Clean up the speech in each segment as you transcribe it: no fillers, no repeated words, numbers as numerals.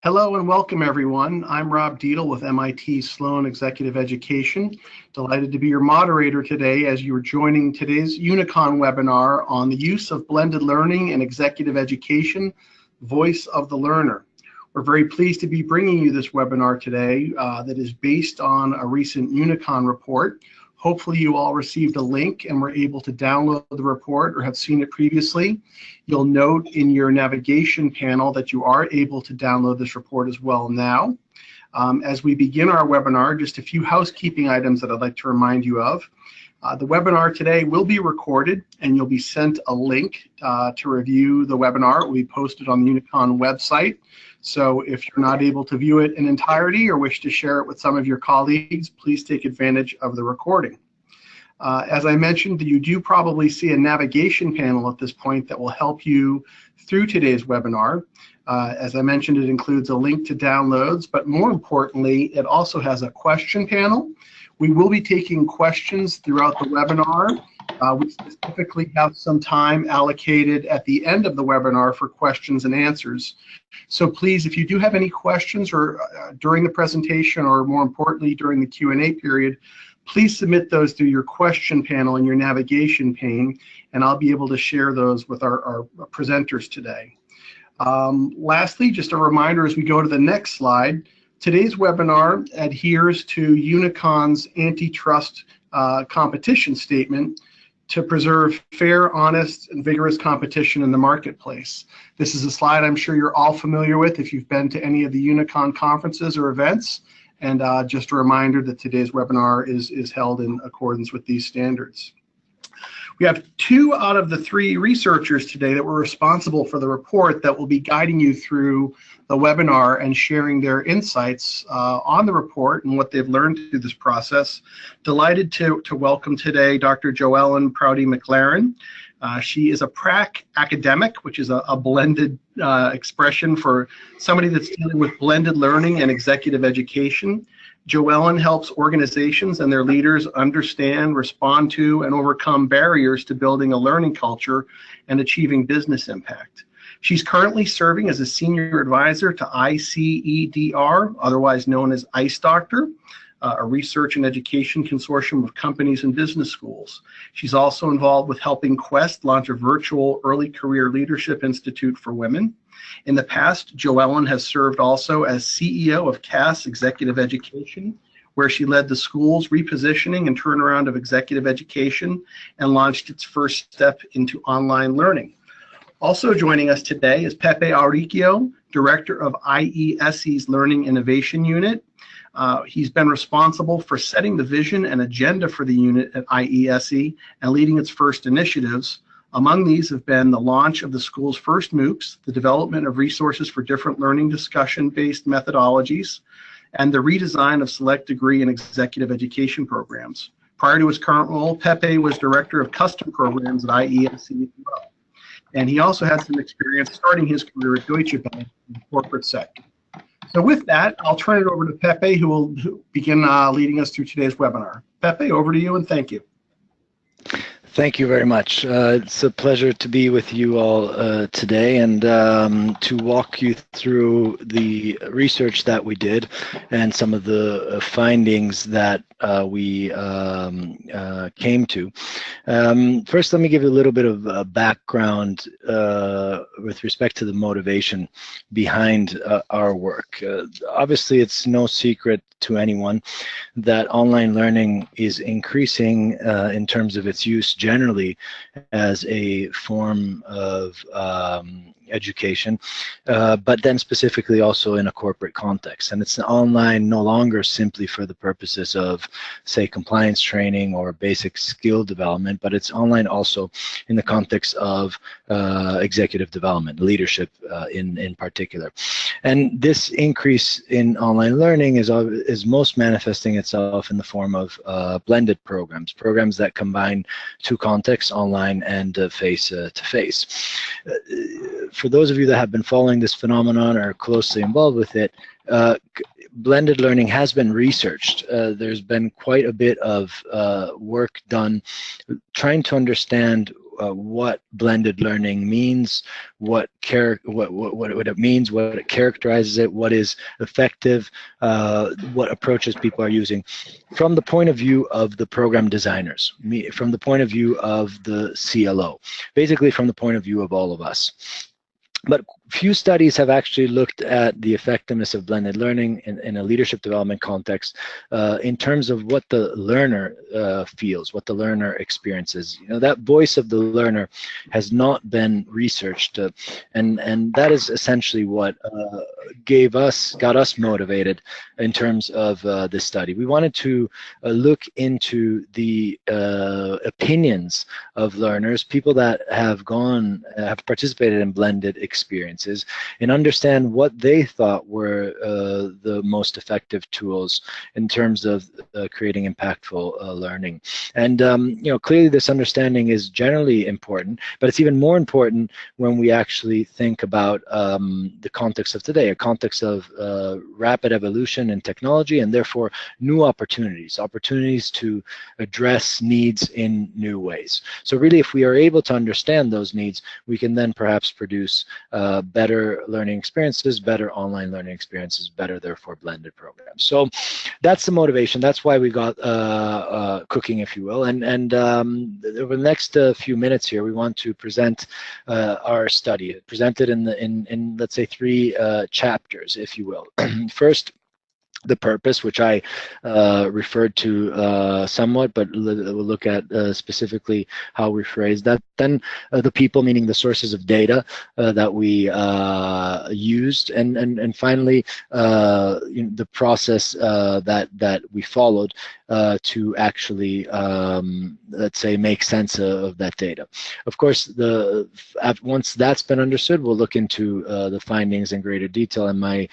Hello and welcome everyone. I'm Rob Dietl with MIT Sloan Executive Education. Delighted to be your moderator today as you're joining today's Unicon webinar on the use of blended learning in executive education, Voice of the Learner. We're very pleased to be bringing you this webinar today that is based on a recent Unicon report. Hopefully you all received a link and were able to download the report or have seen it previously. You'll note in your navigation panel that you are able to download this report as well now. As we begin our webinar, just a few housekeeping items that I'd like to remind you of. The webinar today will be recorded and you'll be sent a link to review the webinar. It will be posted on the Unicon website. So if you're not able to view it in entirety or wish to share it with some of your colleagues, please take advantage of the recording. As I mentioned, you do probably see a navigation panel at this point that will help you through today's webinar. As I mentioned, it includes a link to downloads, but more importantly, it also has a question panel. We will be taking questions throughout the webinar. We specifically have some time allocated at the end of the webinar for questions and answers. So please, if you do have any questions or during the presentation or more importantly during the Q&A period, please submit those through your question panel in your navigation pane, and I'll be able to share those with our presenters today. Lastly, just a reminder as we go to the next slide, today's webinar adheres to Unicon's antitrust competition statement to preserve fair, honest, and vigorous competition in the marketplace. This is a slide I'm sure you're all familiar with if you've been to any of the Unicon conferences or events. And just a reminder that today's webinar is held in accordance with these standards. We have 2 out of the 3 researchers today that were responsible for the report that will be guiding you through the webinar and sharing their insights on the report and what they've learned through this process. Delighted to welcome today Dr. JoEllyn Prouty-McLaren. She is a prac academic, which is a blended expression for somebody that's dealing with blended learning and executive education. JoEllyn helps organizations and their leaders understand, respond to, and overcome barriers to building a learning culture and achieving business impact. She's currently serving as a senior advisor to ICEDR, otherwise known as ICEDR, a research and education consortium of companies and business schools. She's also involved with helping Quest launch a virtual early career leadership institute for women. In the past, JoEllyn has served also as CEO of CAS Executive Education, where she led the school's repositioning and turnaround of executive education and launched its first step into online learning. Also joining us today is Pepe Auricchio, Director of IESE's Learning Innovation Unit. He's been responsible for setting the vision and agenda for the unit at IESE and leading its first initiatives. Among these have been the launch of the school's first MOOCs, the development of resources for different learning discussion-based methodologies, and the redesign of select degree and executive education programs. Prior to his current role, Pepe was Director of Custom Programs at IESE as well. And he also had some experience starting his career at Deutsche Bank in the corporate sector. So with that, I'll turn it over to Pepe, who will begin leading us through today's webinar. Pepe, over to you and thank you. Thank you very much. It's a pleasure to be with you all today and to walk you through the research that we did and some of the findings that we came to. First, let me give you a little bit of background with respect to the motivation behind our work. Obviously, it's no secret to anyone that online learning is increasing in terms of its use generally as a form of education, but then specifically also in a corporate context. And it's online no longer simply for the purposes of, say, compliance training or basic skill development, but it's online also in the context of executive development, leadership in particular. And this increase in online learning is most manifesting itself in the form of blended programs that combine 2 contexts, online and face-to-face. For those of you that have been following this phenomenon or are closely involved with it, blended learning has been researched. There's been quite a bit of work done trying to understand what blended learning means, what it means, what it characterizes it, what is effective, what approaches people are using, from the point of view of the program designers, from the point of view of the CLO, basically from the point of view of all of us. But few studies have actually looked at the effectiveness of blended learning in a leadership development context in terms of what the learner feels, what the learner experiences. You know, that voice of the learner has not been researched, and that is essentially what got us motivated in terms of this study. We wanted to look into the opinions of learners, people that have participated in blended experiences, and understand what they thought were the most effective tools in terms of creating impactful learning. And you know, clearly this understanding is generally important, but it's even more important when we actually think about the context of today, a context of rapid evolution in technology, and therefore new opportunities to address needs in new ways. So really, if we are able to understand those needs, we can then perhaps produce better learning experiences, better online learning experiences, better, therefore, blended programs. So that's the motivation. That's why we got cooking, if you will. And over the next few minutes here, we want to present our study, presented in let's say 3 chapters, if you will. First, the purpose, which I referred to somewhat, but we'll look at specifically how we phrase that. Then the people, meaning the sources of data that we used, and finally the process that we followed to actually, let's say, make sense of that data. Of course, once that's been understood, we'll look into the findings in greater detail, and my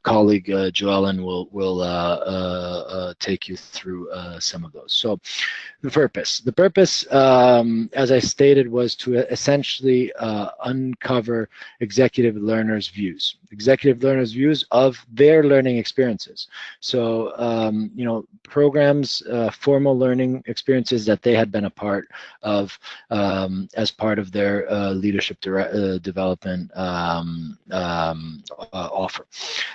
colleague JoEllyn will take you through some of those. So the purpose, as I stated, was to essentially uncover executive learners' views of their learning experiences. So, you know, programs, formal learning experiences that they had been a part of as part of their leadership development offer.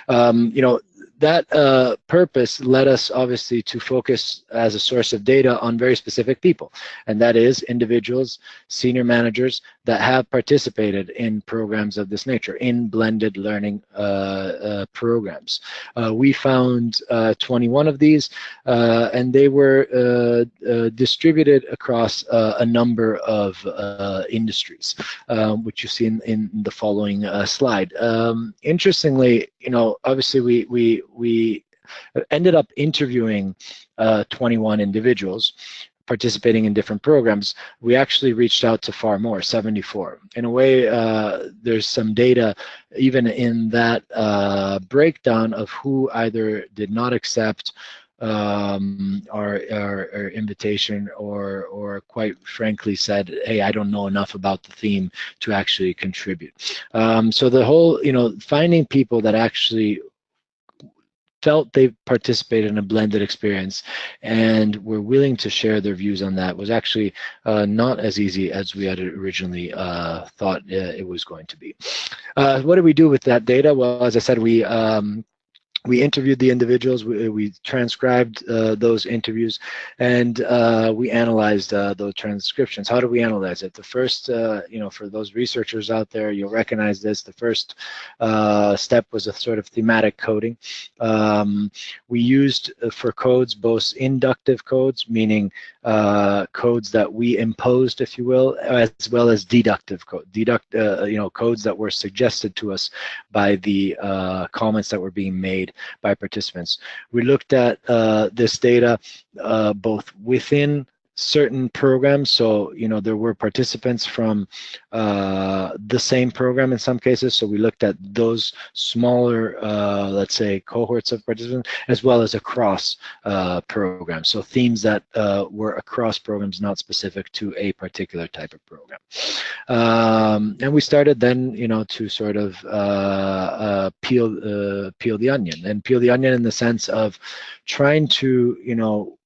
You know, that purpose led us obviously to focus as a source of data on very specific people, and that is individuals, senior managers that have participated in programs of this nature, in blended learning programs. We found 21 of these, and they were distributed across a number of industries, which you see in the following slide. Interestingly, you know, obviously we ended up interviewing 21 individuals participating in different programs. We actually reached out to far more, 74. In a way, there's some data even in that breakdown of who either did not accept our invitation, or quite frankly said, hey, I don't know enough about the theme to actually contribute. So the whole, you know, finding people that actually felt they participated in a blended experience and were willing to share their views on that was actually not as easy as we had originally thought it was going to be. What did we do with that data? Well, as I said, we interviewed the individuals, we transcribed those interviews, and we analyzed those transcriptions. How do we analyze it? The first, you know, for those researchers out there, you'll recognize this. The first step was a sort of thematic coding. We used for codes both inductive codes, meaning codes that we imposed, if you will, as well as deductive code, you know, codes that were suggested to us by the comments that were being made by participants. We looked at this data both within certain programs, so you know there were participants from the same program in some cases, so we looked at those smaller let's say cohorts of participants, as well as across programs, so themes that were across programs, not specific to a particular type of program. And we started then, you know, to sort of peel the onion, and peel the onion in the sense of trying to, you know,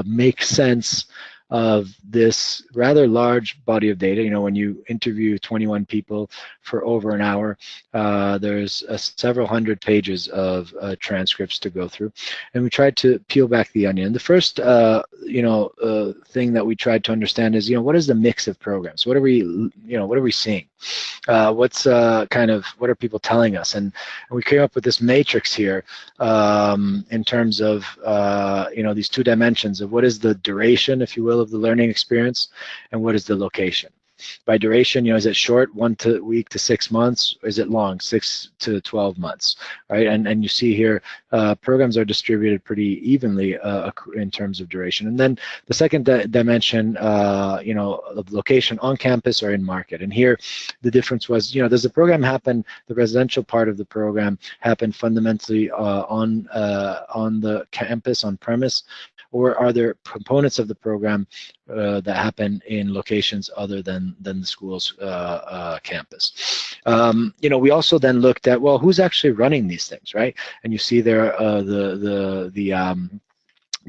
make sense of this rather large body of data. You know, when you interview 21 people for over an hour, there's several hundred pages of transcripts to go through, and we tried to peel back the onion. The first thing that we tried to understand is, what is the mix of programs? What are we seeing? What are people telling us? And we came up with this matrix here in terms of these two dimensions of what is the duration, if you will, of the learning experience, and what is the location. By duration, is it short, 1 week to 6 months, or is it long, 6 to 12 months, right? And you see here, programs are distributed pretty evenly in terms of duration. And then the second dimension, of location, on campus or in market. And here, the difference was, does the program happen, the residential part of the program happen fundamentally on the campus, on premise, or are there components of the program that happen in locations other than the school's campus? We also then looked at, well, who's actually running these things, right? And you see there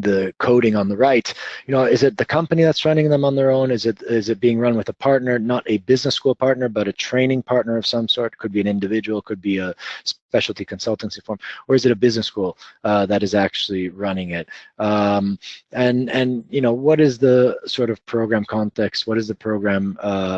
the coding on the right. Is it the company that's running them on their own? Is it being run with a partner, not a business school partner, but a training partner of some sort? Could be an individual, could be a specialty consultancy firm, or is it a business school that is actually running it? And what is the sort of program context? What is the program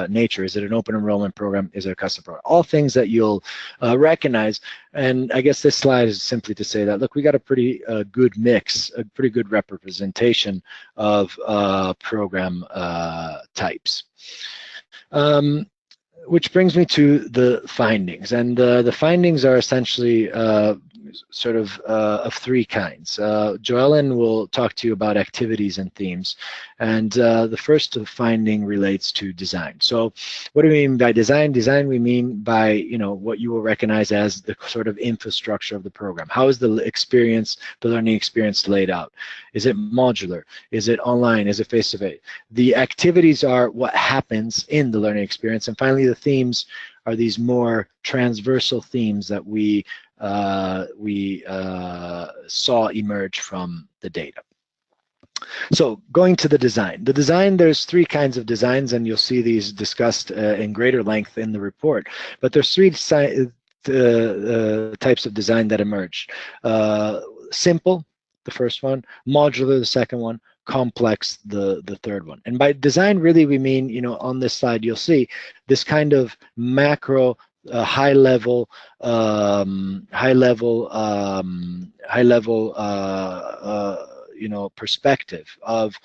nature? Is it an open enrollment program? Is it a custom program? All things that you'll recognize. And I guess this slide is simply to say that, look, we got a pretty good mix, a pretty good representation of program types. Which brings me to the findings, and the findings are essentially of three kinds. JoEllyn will talk to you about activities and themes, and the first finding relates to design. So what do we mean by design? Design we mean by what you will recognize as the sort of infrastructure of the program. How is the learning experience laid out? Is it modular? Is it online? Is it face-to-face? The activities are what happens in the learning experience, and finally the themes are these more transversal themes that we saw emerge from the data. So going to the design. The design, there's three kinds of designs, and you'll see these discussed in greater length in the report. But there's three types of design that emerge. Simple, the first one. Modular, the second one. Complex, the third one. And by design, really, we mean, on this slide, you'll see this kind of macro, high level perspective of,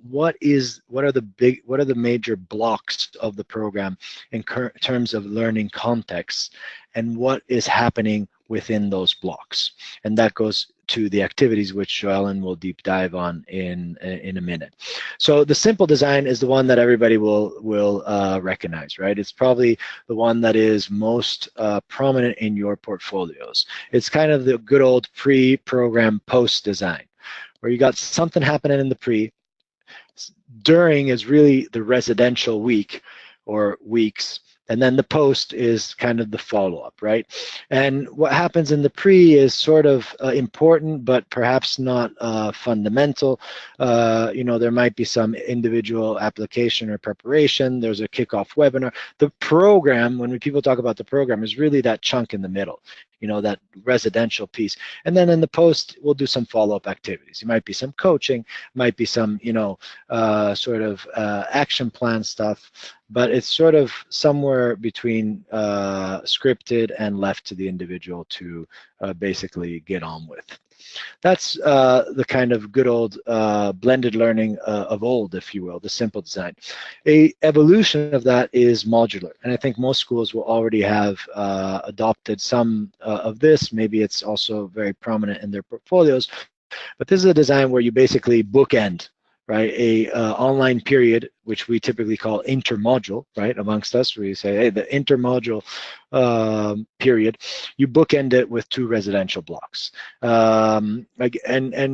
what are the major blocks of the program in terms of learning context, and what is happening within those blocks. And that goes to the activities, which JoEllyn will deep dive on in a minute. So the simple design is the one that everybody will recognize, right? It's probably the one that is most prominent in your portfolios. It's kind of the good old pre-program post design, where you got something happening in the pre. During is really the residential week or weeks, and then the post is kind of the follow-up, right? And what happens in the pre is sort of important, but perhaps not fundamental. There might be some individual application or preparation. There's a kickoff webinar. The program, when people talk about the program, is really that chunk in the middle, that residential piece. And then in the post, we'll do some follow-up activities. It might be some coaching, might be some, action plan stuff, but it's sort of somewhere between scripted and left to the individual to basically get on with. That's the kind of good old blended learning of old, if you will, the simple design. A evolution of that is modular, and I think most schools will already have adopted some of this. Maybe it's also very prominent in their portfolios, but this is a design where you basically bookend, right, a online period which we typically call intermodule, right, amongst us, where you say, hey, the intermodule period, you bookend it with 2 residential blocks. And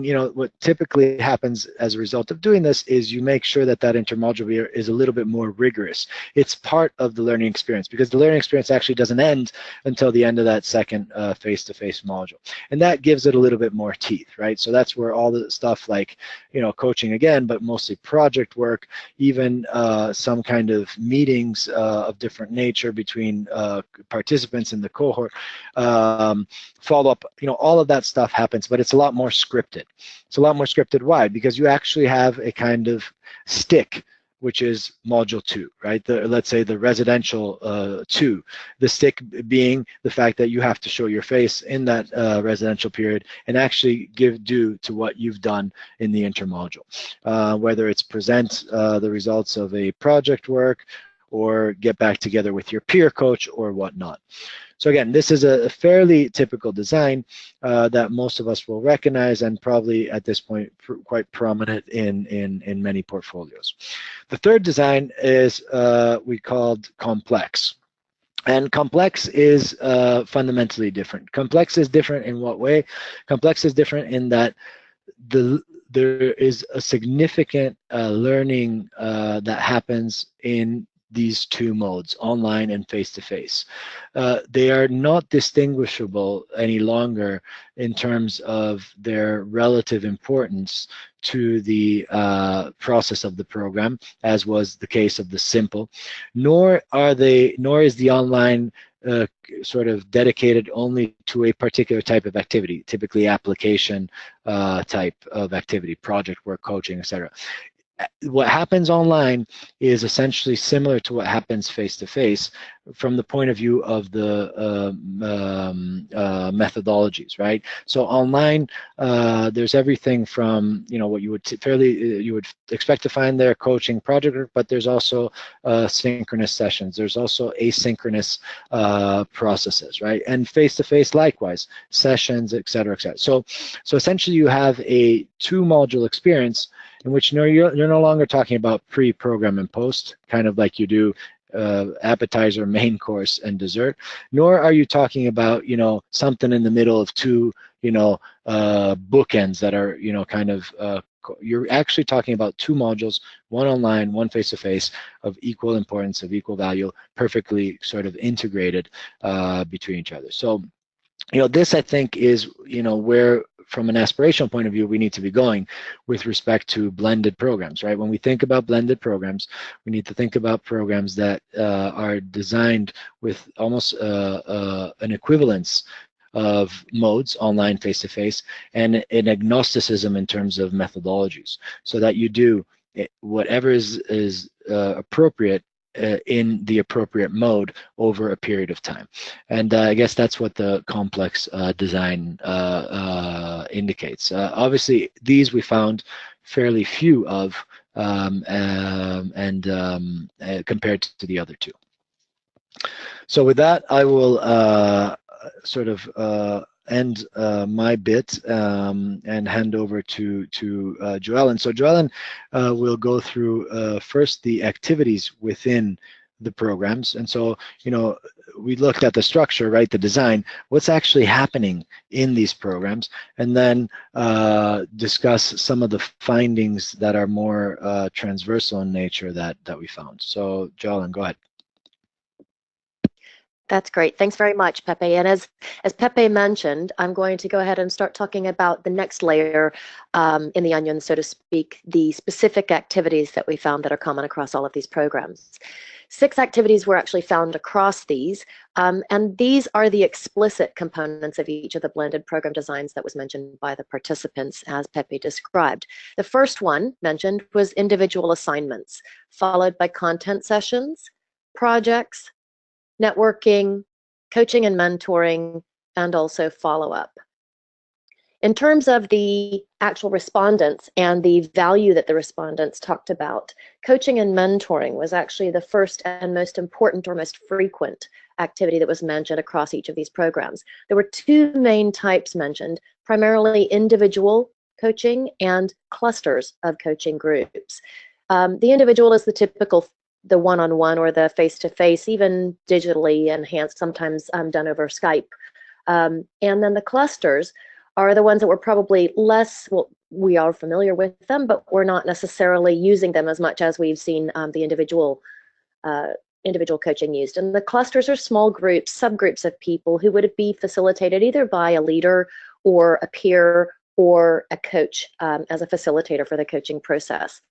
you know, what typically happens as a result of doing this is you make sure that that intermodule period is a little bit more rigorous. It's part of the learning experience, because the learning experience actually doesn't end until the end of that second face-to-face module. And that gives it a little bit more teeth, right? So that's where all the stuff like, you know, coaching again, but mostly project work, even some kind of meetings of different nature between participants in the cohort, follow-up, you know, all of that stuff happens, but it's a lot more scripted. It's a lot more scripted. Why? Because you actually have a kind of stick, which is module 2, right? Let's say the residential 2, the stick being the fact that you have to show your face in that residential period and actually give due to what you've done in the intermodule, whether it's present the results of a project work or get back together with your peer coach or whatnot. So again, this is a fairly typical design that most of us will recognize, and probably at this point quite prominent in many portfolios. The third design is we called complex. And complex is fundamentally different. Complex is different in what way? Complex is different in that there is a significant learning that happens in these 2 modes, online and face-to-face. They are not distinguishable any longer in terms of their relative importance to the process of the program, as was the case of the simple, nor is the online sort of dedicated only to a particular type of activity, typically application type of activity, project work, coaching, etc. What happens online is essentially similar to what happens face-to-face from the point of view of the methodologies, right? So online, there's everything from, you know, what you would you would expect to find there, coaching, project work, but there's also synchronous sessions. There's also asynchronous processes, right? And face-to-face, likewise, sessions, et cetera, et cetera. So essentially, you have a 2-module experience in which you're no longer talking about pre-program and post, kind of like you do appetizer, main course, and dessert, nor are you talking about, you know, something in the middle of 2, you know, bookends that are, you know, kind of, you're actually talking about 2 modules, 1 online, 1 face-to-face, of equal importance, of equal value, perfectly sort of integrated between each other. So, you know, this I think is, you know, where from an aspirational point of view we need to be going with respect to blended programs, right? When we think about blended programs, we need to think about programs that are designed with almost an equivalence of modes, online, face-to-face, and an agnosticism in terms of methodologies, so that you do whatever is appropriate in the appropriate mode over a period of time. And I guess that's what the complex design indicates. Obviously, these we found fairly few of compared to the other 2. So with that, I will sort of end my bit and hand over to JoEllyn. So JoEllyn will go through first the activities within the programs. And so, you know, we looked at the structure, right, the design, what's actually happening in these programs, and then discuss some of the findings that are more transversal in nature that we found. So JoEllyn, go ahead. That's great. Thanks very much, Pepe. And as Pepe mentioned, I'm going to go ahead and start talking about the next layer in the onion, so to speak, the specific activities that we found that are common across all of these programs. 6 activities were actually found across these, and these are the explicit components of each of the blended program designs that was mentioned by the participants, as Pepe described. The first one mentioned was individual assignments, followed by content sessions, projects, networking, coaching and mentoring, and also follow-up. In terms of the actual respondents and the value that the respondents talked about, coaching and mentoring was actually the first and most important or most frequent activity that was mentioned across each of these programs. There were 2 main types mentioned, primarily individual coaching and clusters of coaching groups. The individual is the typical, the one-on-one or the face-to-face, even digitally enhanced, sometimes done over Skype. And then the clusters are the ones that we're probably less, well, we are familiar with them, but we're not necessarily using them as much as we've seen the individual coaching used. And the clusters are small groups, subgroups of people who would be facilitated either by a leader or a peer or a coach as a facilitator for the coaching process.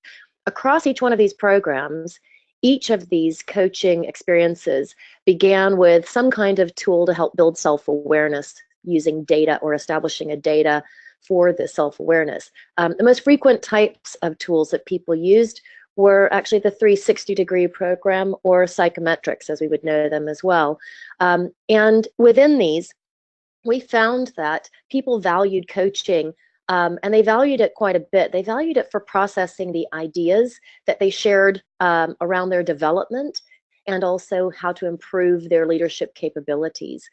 Across each one of these programs, each of these coaching experiences began with some kind of tool to help build self-awareness using data or establishing a data for the self-awareness. The most frequent types of tools that people used were actually the 360-degree program or psychometrics, as we would know them as well. And within these, we found that people valued coaching, and they valued it quite a bit. They valued it for processing the ideas that they shared around their development and also how to improve their leadership capabilities.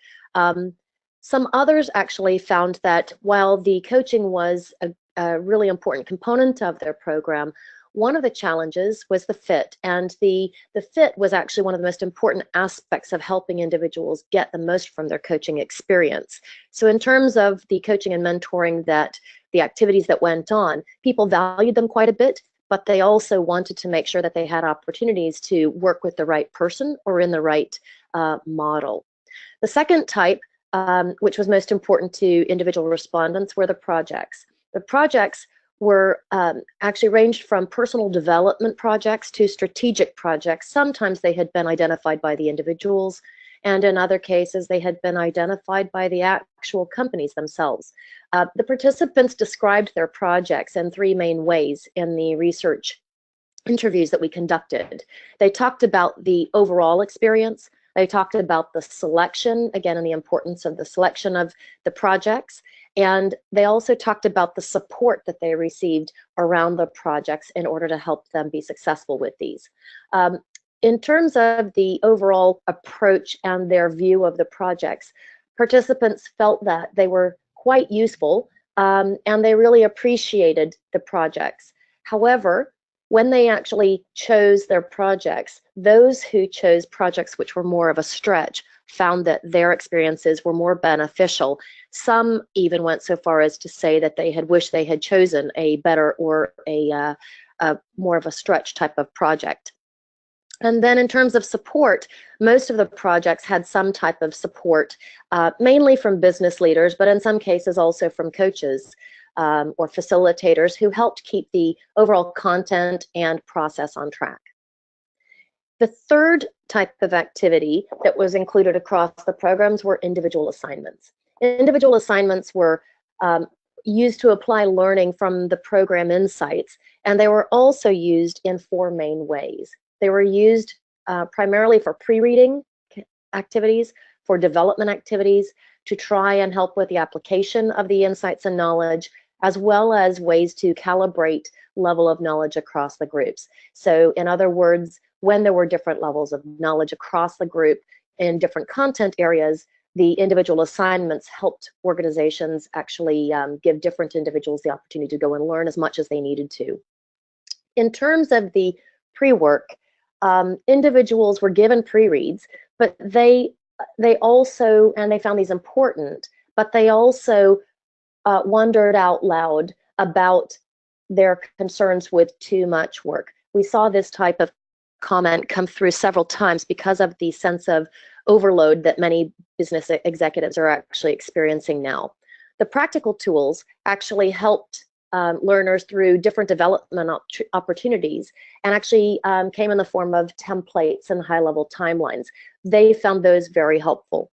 Some others actually found that while the coaching was a really important component of their program, one of the challenges was the fit, and the fit was actually one of the most important aspects of helping individuals get the most from their coaching experience. So in terms of the coaching and mentoring, that the activities that went on, people valued them quite a bit, but they also wanted to make sure that they had opportunities to work with the right person or in the right model. The second type, which was most important to individual respondents, were the projects. The projects were actually ranged from personal development projects to strategic projects. Sometimes they had been identified by the individuals, and in other cases they had been identified by the actual companies themselves. The participants described their projects in three main ways in the research interviews that we conducted. They talked about the overall experience. They talked about the selection, again, and the importance of the selection of the projects. And they also talked about the support that they received around the projects in order to help them be successful with these. In terms of the overall approach and their view of the projects, participants felt that they were quite useful and they really appreciated the projects. However, when they actually chose their projects, those who chose projects which were more of a stretch found that their experiences were more beneficial. Some even went so far as to say that they had wished they had chosen a better or a more of a stretch type of project. And then in terms of support, most of the projects had some type of support, mainly from business leaders, but in some cases also from coaches or facilitators who helped keep the overall content and process on track. The third type of activity that was included across the programs were individual assignments. Individual assignments were used to apply learning from the program insights, and they were also used in four main ways. They were used primarily for pre-reading activities, for development activities, to try and help with the application of the insights and knowledge, as well as ways to calibrate level of knowledge across the groups. So in other words, when there were different levels of knowledge across the group in different content areas, the individual assignments helped organizations actually give different individuals the opportunity to go and learn as much as they needed to. In terms of the pre-work, individuals were given pre-reads, but they also, and they found these important, but they also wondered out loud about their concerns with too much work. We saw this type of comment come through several times because of the sense of overload that many business executives are actually experiencing now. The practical tools actually helped learners through different development opportunities, and actually came in the form of templates and high-level timelines. They found those very helpful.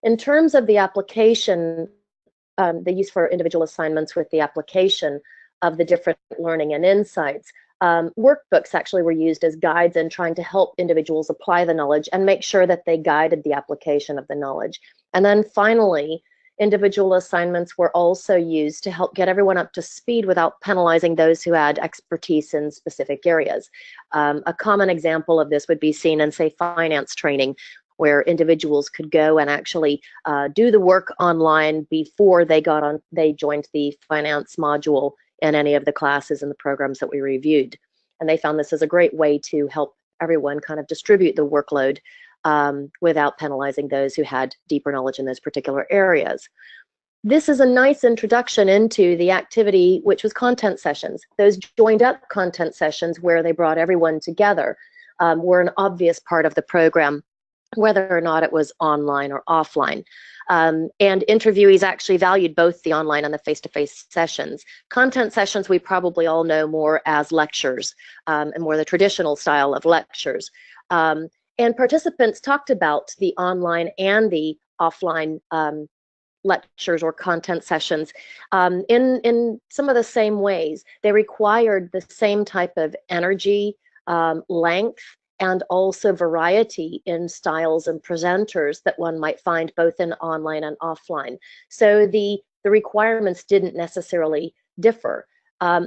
In terms of the application, the use for individual assignments with the application of the different learning and insights, workbooks actually were used as guides in trying to help individuals apply the knowledge and make sure that they guided the application of the knowledge. And then finally, individual assignments were also used to help get everyone up to speed without penalizing those who had expertise in specific areas. A common example of this would be seen in, say, finance training, where individuals could go and actually do the work online before they joined the finance module in any of the classes and the programs that we reviewed. and they found this as a great way to help everyone kind of distribute the workload without penalizing those who had deeper knowledge in those particular areas. This is a nice introduction into the activity, which was content sessions. Those joined up content sessions where they brought everyone together were an obvious part of the program, whether or not it was online or offline. And interviewees actually valued both the online and the face-to-face sessions. Content sessions we probably all know more as lectures and more the traditional style of lectures. And participants talked about the online and the offline lectures or content sessions in some of the same ways. They required the same type of energy, length, and also variety in styles and presenters that one might find both in online and offline. So the requirements didn't necessarily differ.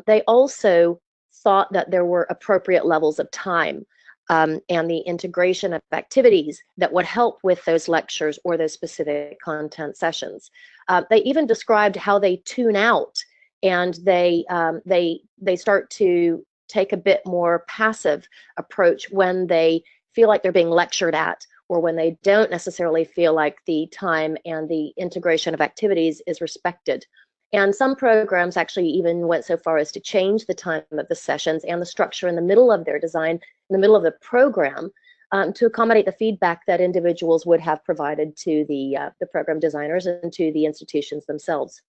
They also thought that there were appropriate levels of time and the integration of activities that would help with those lectures or those specific content sessions. They even described how they tune out and they start to take a bit more passive approach when they feel like they're being lectured at, or when they don't necessarily feel like the time and the integration of activities is respected. And some programs actually even went so far as to change the time of the sessions and the structure in the middle of their design, in the middle of the program, to accommodate the feedback that individuals would have provided to the program designers and to the institutions themselves.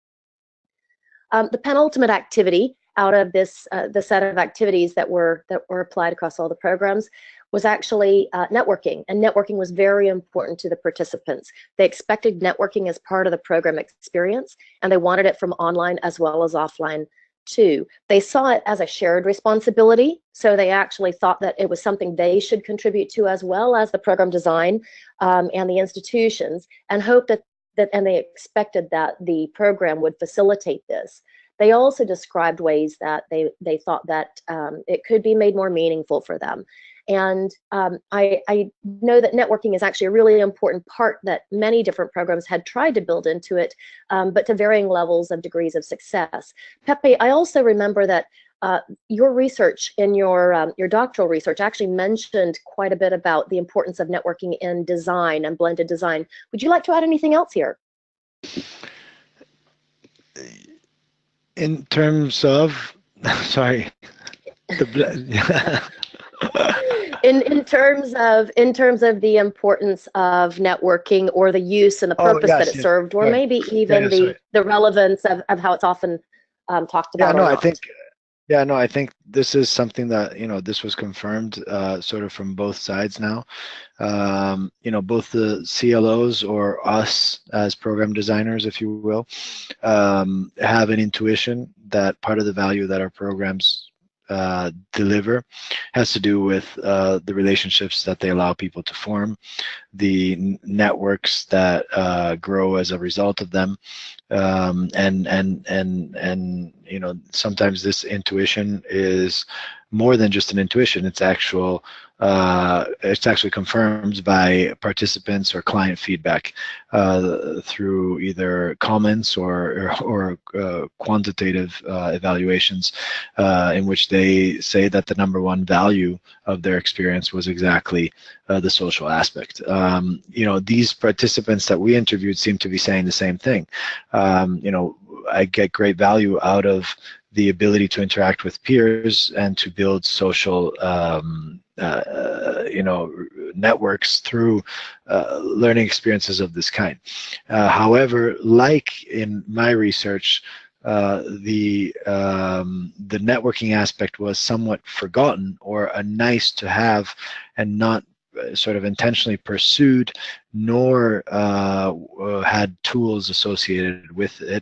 The penultimate activity out of this, the set of activities that were applied across all the programs was actually networking, and networking was very important to the participants. They expected networking as part of the program experience, and they wanted it from online as well as offline too. They saw it as a shared responsibility, so they actually thought that it was something they should contribute to as well as the program design and the institutions, and hoped and they expected that the program would facilitate this. They also described ways that they thought that it could be made more meaningful for them. And I know that networking is actually a really important part that many different programs had tried to build into it, but to varying levels of degrees of success. Pepe, I also remember that your research in your doctoral research actually mentioned quite a bit about the importance of networking in design and blended design. Would you like to add anything else here? In terms of, sorry, in terms of the importance of networking or the use and the purpose that it served, or maybe even the relevance of how it's often talked about. I think this is something that, this was confirmed sort of from both sides now. Both the CLOs, or us as program designers, if you will, have an intuition that part of the value that our programs deliver has to do with the relationships that they allow people to form, the networks that grow as a result of them, and sometimes this intuition is more than just an intuition. It's actually confirmed by participants or client feedback through either comments or quantitative evaluations in which they say that the #1 value of their experience was exactly the social aspect. These participants that we interviewed seem to be saying the same thing. I get great value out of the ability to interact with peers and to build social networks through learning experiences of this kind. However, like in my research, the networking aspect was somewhat forgotten, or a nice to have and not sort of intentionally pursued, nor had tools associated with it.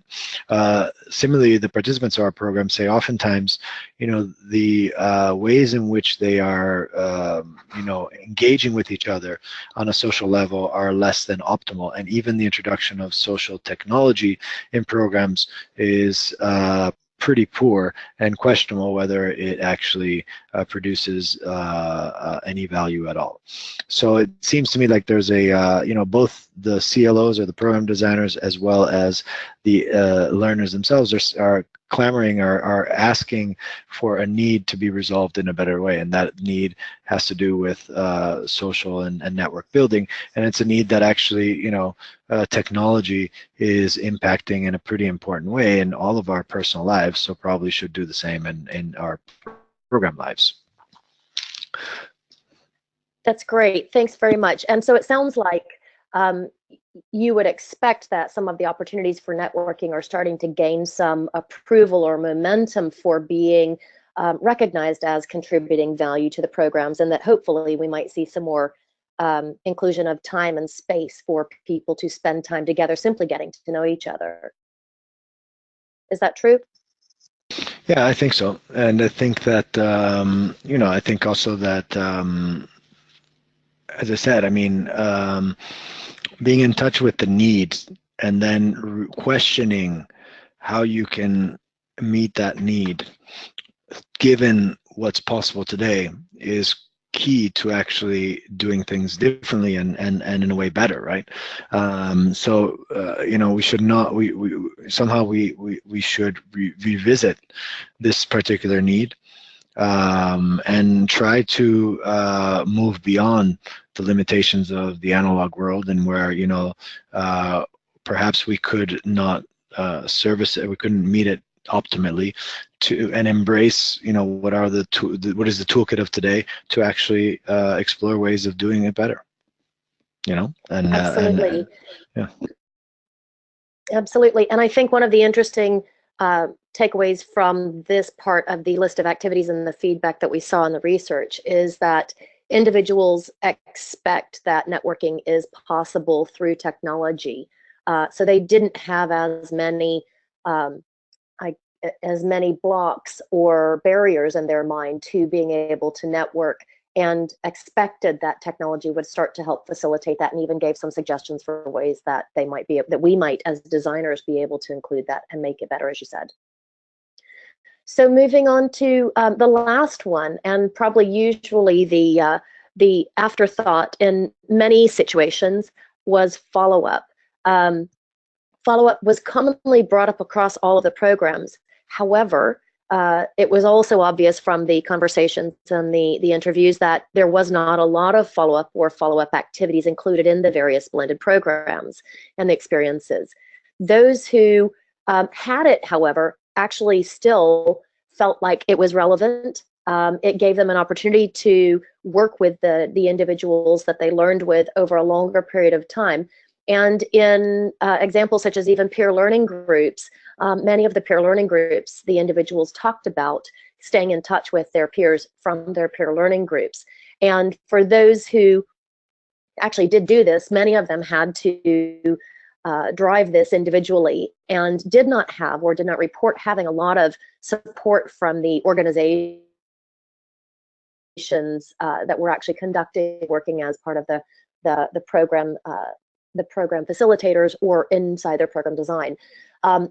Similarly, the participants of our program say oftentimes, the ways in which they are, engaging with each other on a social level are less than optimal. And even the introduction of social technology in programs is pretty poor, and questionable whether it actually produces any value at all. So it seems to me like there's a, both the CLOs, or the program designers, as well as the learners themselves are clamoring or are asking for a need to be resolved in a better way, and that need has to do with social and network building, and it's a need that actually, you know, technology is impacting in a pretty important way in all of our personal lives, so probably should do the same in our program lives. That's great. Thanks very much. And so it sounds like you would expect that some of the opportunities for networking are starting to gain some approval or momentum for being recognized as contributing value to the programs, and that hopefully we might see some more inclusion of time and space for people to spend time together simply getting to know each other. Is that true? Yeah, I think so. And I think that, you know, I think also that, as I said, I mean, being in touch with the needs and then questioning how you can meet that need given what's possible today is key to actually doing things differently and in a way better, right? So you know, we should not, we should revisit this particular need and try to move beyond the limitations of the analog world, and where, you know, perhaps we could not service it, we couldn't meet it optimally, and embrace, you know, what is the toolkit of today to actually explore ways of doing it better, you know. And absolutely. Yeah, absolutely. And I think one of the interesting takeaways from this part of the list of activities and the feedback that we saw in the research is that individuals expect that networking is possible through technology. So they didn't have as many blocks or barriers in their mind to being able to network, and expected that technology would start to help facilitate that, and even gave some suggestions for ways that we might as designers be able to include that and make it better, as you said. So moving on to the last one, and probably usually the afterthought in many situations, was follow-up. Follow-up was commonly brought up across all of the programs. However, it was also obvious from the conversations and the interviews that there was not a lot of follow-up or follow-up activities included in the various blended programs and the experiences. Those who had it, however, actually still felt like it was relevant. It gave them an opportunity to work with the individuals that they learned with over a longer period of time. And in examples such as even peer learning groups, many of the peer learning groups, the individuals talked about staying in touch with their peers from their peer learning groups. And for those who actually did do this, many of them had to drive this individually and did not have, or did not report having, a lot of support from the organizations that were actually working as part of the program facilitators or inside their program design.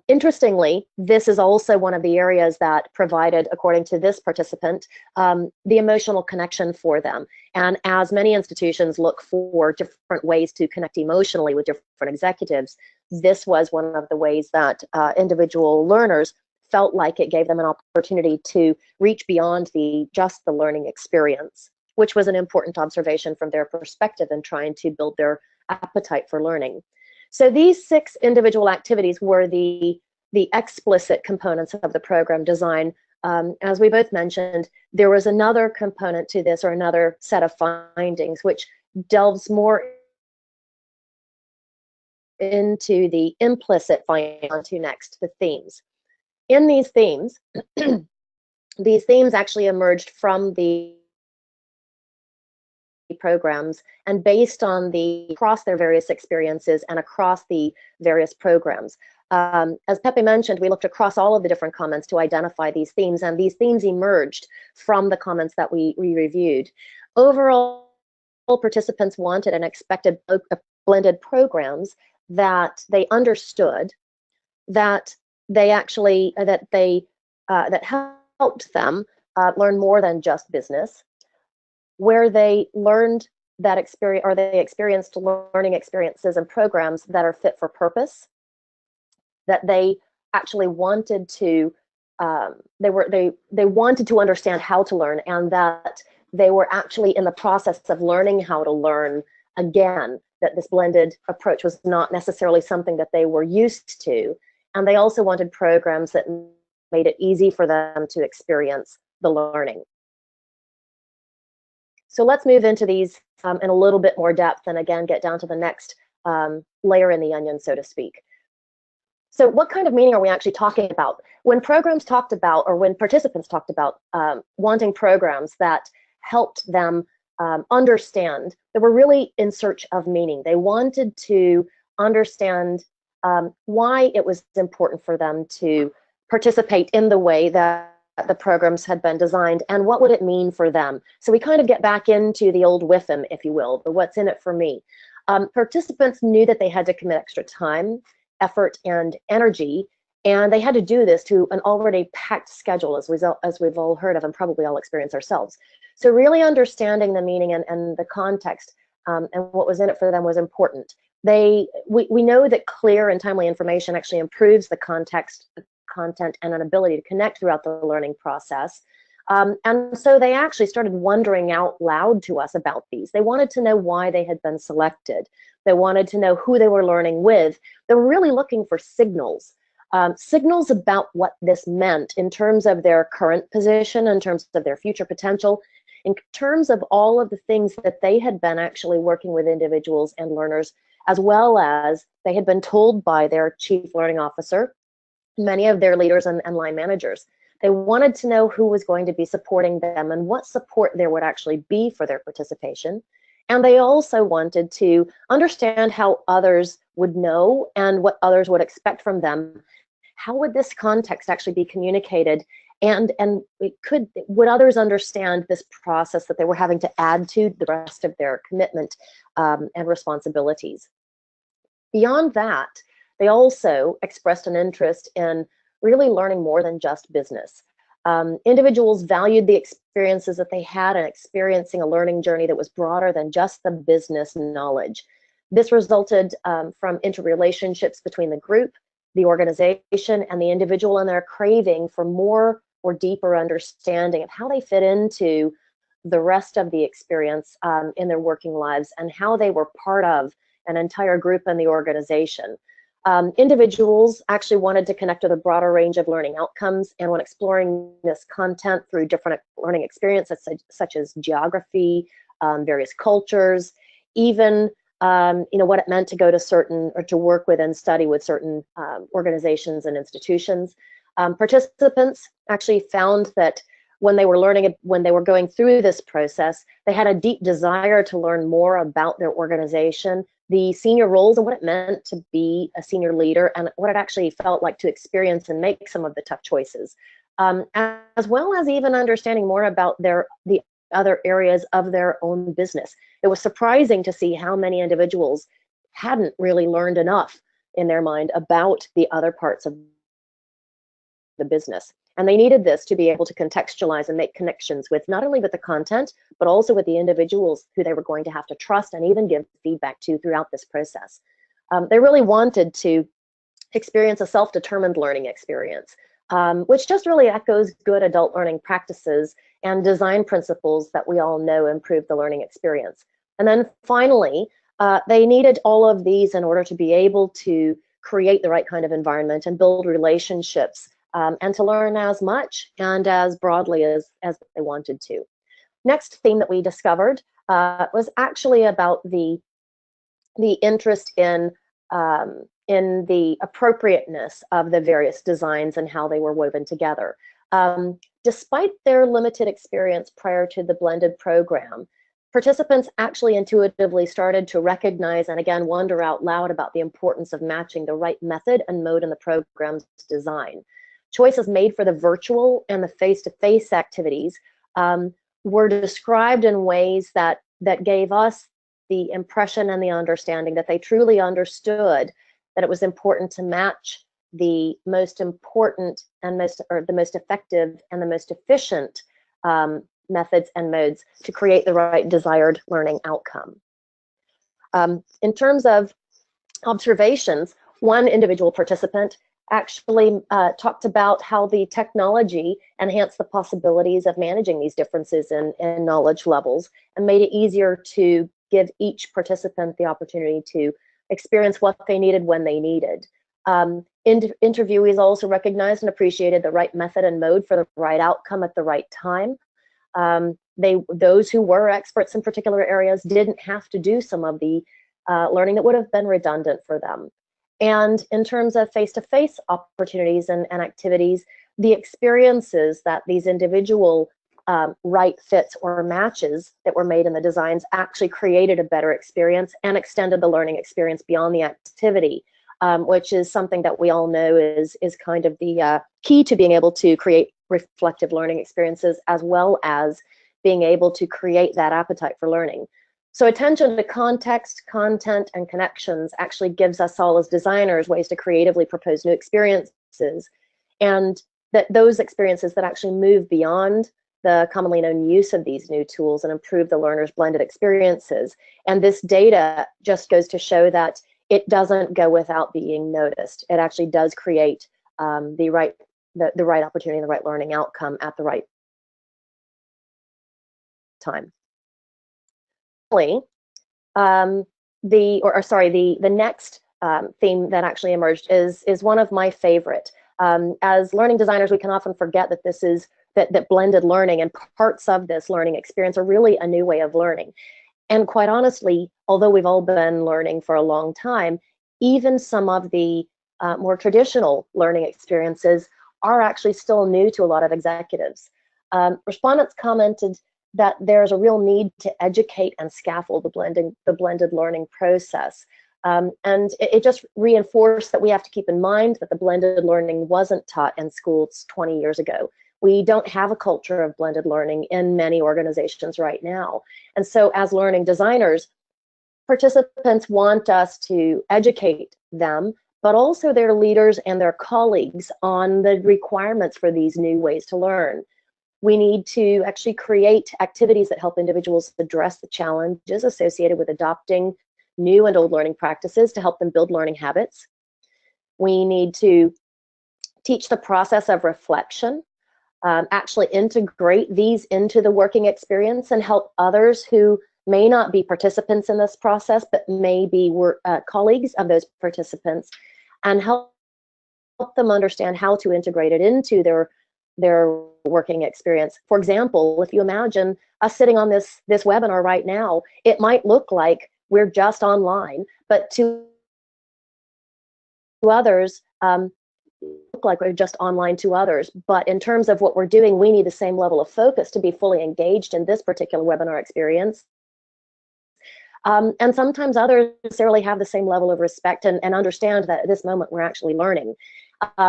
Interestingly, this is also one of the areas that provided, according to this participant, the emotional connection for them. And as many institutions look for different ways to connect emotionally with different executives, this was one of the ways that individual learners felt like it gave them an opportunity to reach beyond just the learning experience, which was an important observation from their perspective in trying to build their appetite for learning. So these 6 individual activities were the explicit components of the program design. As we both mentioned, there was another component to this, or another set of findings, which delves more into the implicit finding. On to next, the themes. In these themes, these themes actually emerged from the programs, and based on across their various experiences and across the various programs. As Pepe mentioned, we looked across all of the different comments to identify these themes, and these themes emerged from the comments that we reviewed. Overall, participants wanted and expected blended programs that they understood, that they actually that helped them learn more than just business, where they learned that experience, or they experienced learning experiences and programs that are fit for purpose, that they actually wanted to they wanted to understand how to learn, and that they were actually in the process of learning how to learn again, that this blended approach was not necessarily something that they were used to. And they also wanted programs that made it easy for them to experience the learning. So let's move into these in a little bit more depth, and again, get down to the next layer in the onion, so to speak. So what kind of meaning are we actually talking about? When programs talked about, or when participants talked about wanting programs that helped them understand, they were really in search of meaning. They wanted to understand why it was important for them to participate in the way that the programs had been designed, and what would it mean for them. So we kind of get back into the old WIFM, if you will, the what's in it for me. Participants knew that they had to commit extra time, effort, and energy, and they had to do this to an already packed schedule, as we've all heard of and probably all experienced ourselves. So really understanding the meaning and the context and what was in it for them was important. We know that clear and timely information actually improves the context, content, and an ability to connect throughout the learning process. And so they actually started wondering out loud to us about these. They wanted to know why they had been selected. They wanted to know who they were learning with. They were really looking for signals. Signals about what this meant in terms of their current position, in terms of their future potential, in terms of all of the things that they had been actually working with individuals and learners, as well as they had been told by their chief learning officer, many of their leaders and line managers. They wanted to know who was going to be supporting them and what support there would actually be for their participation. And they also wanted to understand how others would know and what others would expect from them. How would this context actually be communicated? And would others understand this process that they were having to add to the rest of their commitment and responsibilities? Beyond that, they also expressed an interest in really learning more than just business. Individuals valued the experiences that they had and experiencing a learning journey that was broader than just the business knowledge. This resulted from interrelationships between the group, the organization, and the individual, and their craving for more or deeper understanding of how they fit into the rest of the experience in their working lives, and how they were part of an entire group in the organization. Individuals actually wanted to connect with a broader range of learning outcomes, and when exploring this content through different learning experiences such as geography, various cultures, even what it meant to go to certain, or to work with and study with certain organizations and institutions. Participants actually found that when they were going through this process, they had a deep desire to learn more about their organization, the senior roles, and what it meant to be a senior leader, and what it actually felt like to experience and make some of the tough choices, as well as even understanding more about the other areas of their own business. It was surprising to see how many individuals hadn't really learned enough in their mind about the other parts of the business. And they needed this to be able to contextualize and make connections with not only with the content, but also with the individuals who they were going to have to trust and even give feedback to throughout this process. They really wanted to experience a self-determined learning experience, which just really echoes good adult learning practices and design principles that we all know improve the learning experience. And then finally, they needed all of these in order to be able to create the right kind of environment and build relationships, and to learn as much and as broadly as they wanted to. Next theme that we discovered was actually about the interest in the appropriateness of the various designs and how they were woven together. Despite their limited experience prior to the blended program, participants actually intuitively started to recognize and again wonder out loud about the importance of matching the right method and mode in the program's design. Choices made for the virtual and the face-to-face activities were described in ways that gave us the impression and the understanding that they truly understood that it was important to match the most important and the most effective and the most efficient methods and modes to create the right desired learning outcome. In terms of observations, one individual participant actually talked about how the technology enhanced the possibilities of managing these differences in knowledge levels and made it easier to give each participant the opportunity to experience what they needed when they needed. Interviewees also recognized and appreciated the right method and mode for the right outcome at the right time. Those who were experts in particular areas didn't have to do some of the learning that would have been redundant for them. And in terms of face-to-face opportunities and activities, the experiences that these individual right fits or matches that were made in the designs actually created a better experience and extended the learning experience beyond the activity, which is something that we all know is kind of the key to being able to create reflective learning experiences, as well as being able to create that appetite for learning. So attention to context, content, and connections actually gives us all as designers ways to creatively propose new experiences, and that those experiences that actually move beyond the commonly known use of these new tools and improve the learner's blended experiences. And this data just goes to show that it doesn't go without being noticed. It actually does create the right opportunity and the right learning outcome at the right time. The next theme that actually emerged is one of my favorite. As learning designers, we can often forget that that blended learning and parts of this learning experience are really a new way of learning. And quite honestly, although we've all been learning for a long time, even some of the more traditional learning experiences are actually still new to a lot of executives. Respondents commented that there's a real need to educate and scaffold the blended learning process. And it just reinforced that we have to keep in mind that the blended learning wasn't taught in schools 20 years ago. We don't have a culture of blended learning in many organizations right now. And so as learning designers, participants want us to educate them, but also their leaders and their colleagues on the requirements for these new ways to learn. We need to actually create activities that help individuals address the challenges associated with adopting new and old learning practices to help them build learning habits. We need to teach the process of reflection, actually integrate these into the working experience and help others who may not be participants in this process, but may be colleagues of those participants, and help them understand how to integrate it into their working experience. For example, if you imagine us sitting on this webinar right now, it might look like we're just online, but to others, look like we're just online to others. But in terms of what we're doing, we need the same level of focus to be fully engaged in this particular webinar experience. And sometimes others necessarily have the same level of respect and understand that at this moment we're actually learning.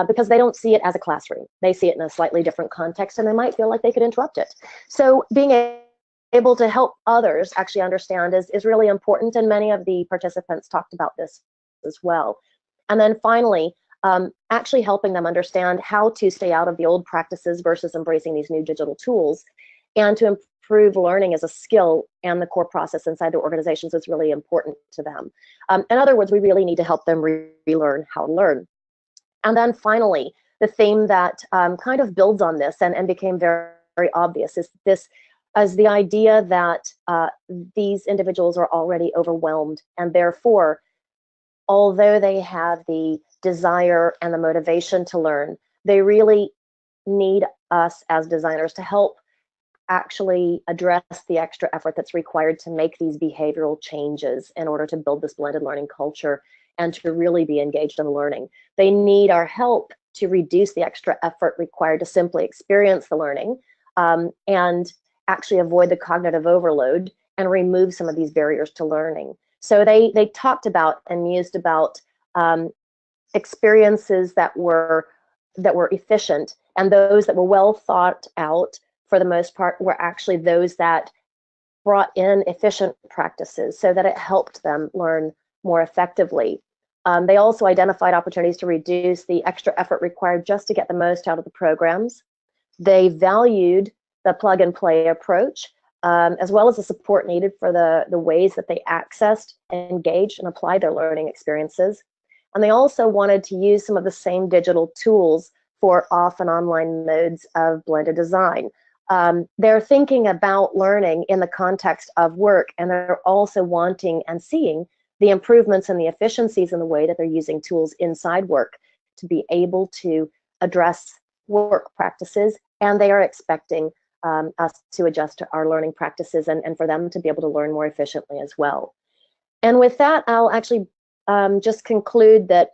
Because they don't see it as a classroom. They see it in a slightly different context, and they might feel like they could interrupt it. So being able to help others actually understand is really important, and many of the participants talked about this as well. And then finally, actually helping them understand how to stay out of the old practices versus embracing these new digital tools, and to improve learning as a skill and the core process inside their organizations is really important to them. In other words, we really need to help them relearn how to learn. And then finally, the theme that kind of builds on this and became very, very obvious is the idea that these individuals are already overwhelmed, and therefore, although they have the desire and the motivation to learn, they really need us as designers to help actually address the extra effort that's required to make these behavioral changes in order to build this blended learning culture and to really be engaged in learning. They need our help to reduce the extra effort required to simply experience the learning and actually avoid the cognitive overload and remove some of these barriers to learning. So they talked about and mused about experiences that were efficient, and those that were well thought out for the most part were actually those that brought in efficient practices so that it helped them learn more effectively. They also identified opportunities to reduce the extra effort required just to get the most out of the programs. They valued the plug and play approach, as well as the support needed for the ways that they accessed, engaged, and applied their learning experiences. and they also wanted to use some of the same digital tools for off and online modes of blended design. They're thinking about learning in the context of work, and they're also wanting and seeing the improvements and the efficiencies in the way that they're using tools inside work to be able to address work practices, and they are expecting us to adjust to our learning practices and for them to be able to learn more efficiently as well. And with that, I'll actually just conclude that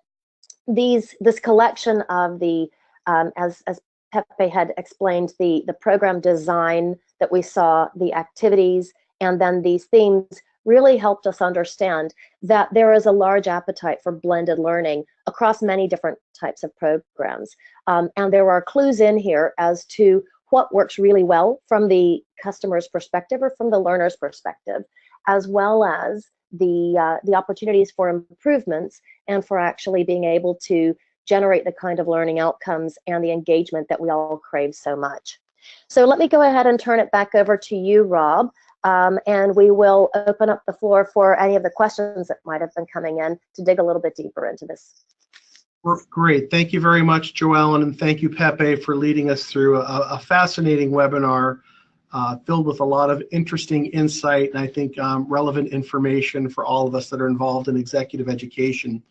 this collection of the, as Pepe had explained, the program design that we saw, the activities, and then these themes really helped us understand that there is a large appetite for blended learning across many different types of programs. And there are clues in here as to what works really well from the customer's perspective or from the learner's perspective, as well as the opportunities for improvements and for actually being able to generate the kind of learning outcomes and the engagement that we all crave so much. So let me go ahead and turn it back over to you, Rob, and we will open up the floor for any of the questions that might have been coming in to dig a little bit deeper into this. Great. Thank you very much, JoEllyn, and thank you, Pepe, for leading us through a fascinating webinar filled with a lot of interesting insight and I think relevant information for all of us that are involved in executive education.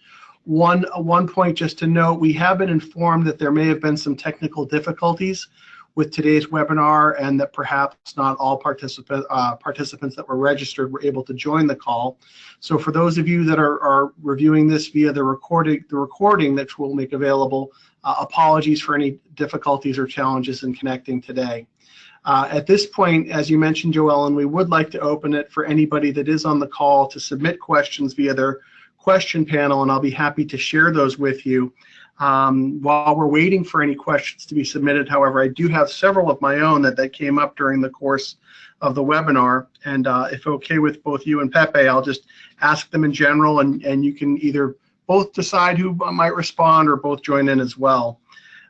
One point just to note, we have been informed that there may have been some technical difficulties with today's webinar and that perhaps not all participants that were registered were able to join the call. So for those of you that are reviewing this via the recording that we'll make available, apologies for any difficulties or challenges in connecting today. At this point, as you mentioned, JoEllyn, we would like to open it for anybody that is on the call to submit questions via their question panel, and I'll be happy to share those with you. While we're waiting for any questions to be submitted, however, I do have several of my own that came up during the course of the webinar, and if okay with both you and Pepe, I'll just ask them in general, and you can either both decide who might respond or both join in as well.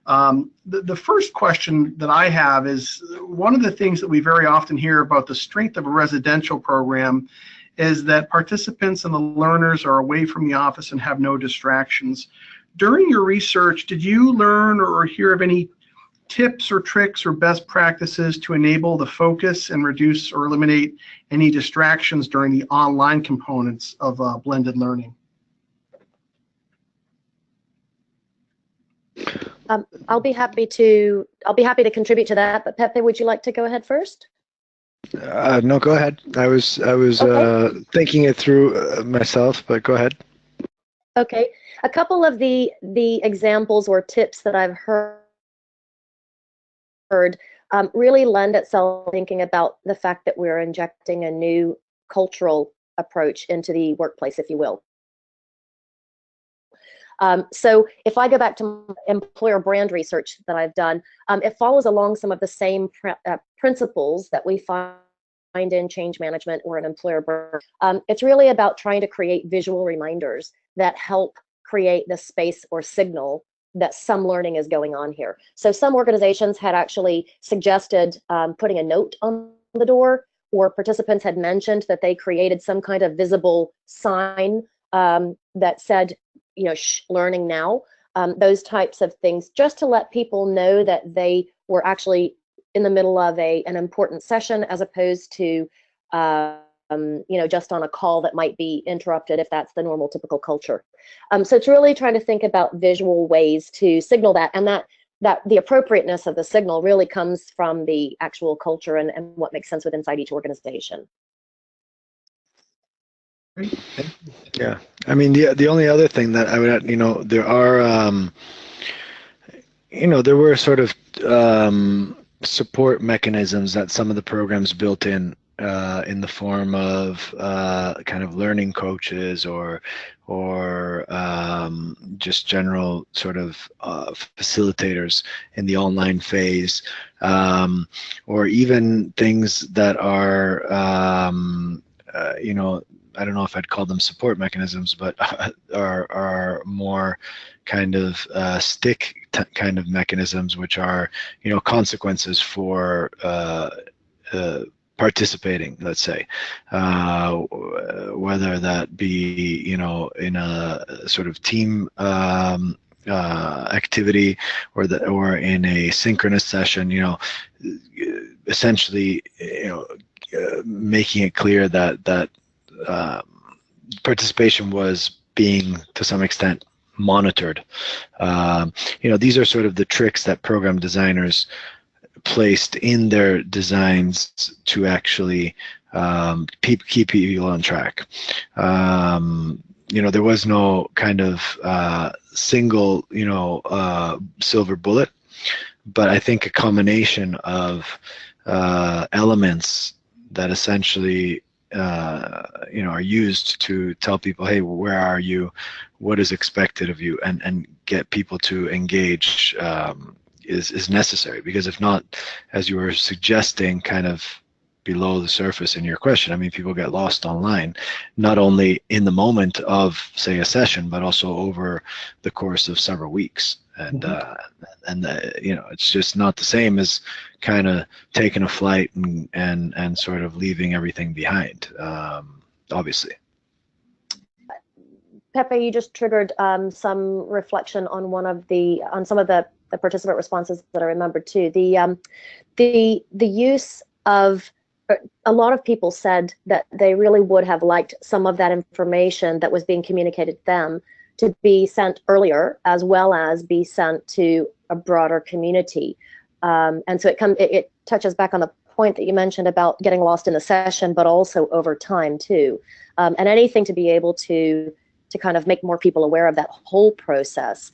The first question that I have is, one of the things that we very often hear about the strength of a residential program is that participants and the learners are away from the office and have no distractions. During your research, did you learn or hear of any tips or tricks or best practices to enable the focus and reduce or eliminate any distractions during the online components of blended learning? I'll be happy to contribute to that, but Pepe, would you like to go ahead first? No, go ahead. I was okay. Thinking it through myself, but go ahead. Okay, a couple of the examples or tips that I've heard really lend itself thinking about the fact that we're injecting a new cultural approach into the workplace, if you will. So if I go back to employer brand research that I've done, it follows along some of the same principles that we find in change management or an employer brand. It's really about trying to create visual reminders that help create the space or signal that some learning is going on here. So some organizations had actually suggested putting a note on the door, or participants had mentioned that they created some kind of visible sign that said, you know, learning now, those types of things, just to let people know that they were actually in the middle of an important session, as opposed to, you know, just on a call that might be interrupted if that's the normal typical culture. So it's really trying to think about visual ways to signal that, and that the appropriateness of the signal really comes from the actual culture and what makes sense within inside each organization. Yeah, I mean, the only other thing that I would, you know, there are, you know, there were sort of support mechanisms that some of the programs built in the form of kind of learning coaches or just general sort of facilitators in the online phase, or even things that are, you know, I don't know if I'd call them support mechanisms, but are more kind of stick kind of mechanisms, which are, you know, consequences for participating, let's say, whether that be, you know, in a sort of team activity or in a synchronous session, you know, essentially, you know, making it clear that participation was being to some extent monitored. You know, these are sort of the tricks that program designers placed in their designs to actually keep people on track. You know, there was no kind of single, you know, silver bullet, but I think a combination of elements that essentially you know, are used to tell people, hey, where are you, what is expected of you, and get people to engage is necessary. Because if not, as you were suggesting kind of below the surface in your question, I mean, people get lost online, not only in the moment of, say, a session, but also over the course of several weeks. And you know, it's just not the same as kind of taking a flight and sort of leaving everything behind, obviously. Pepe, you just triggered some reflection on some of the participant responses that I remembered too. The use of, a lot of people said that they really would have liked some of that information that was being communicated to them to be sent earlier, as well as be sent to a broader community. And so it touches back on the point that you mentioned about getting lost in the session, but also over time too. And anything to be able to kind of make more people aware of that whole process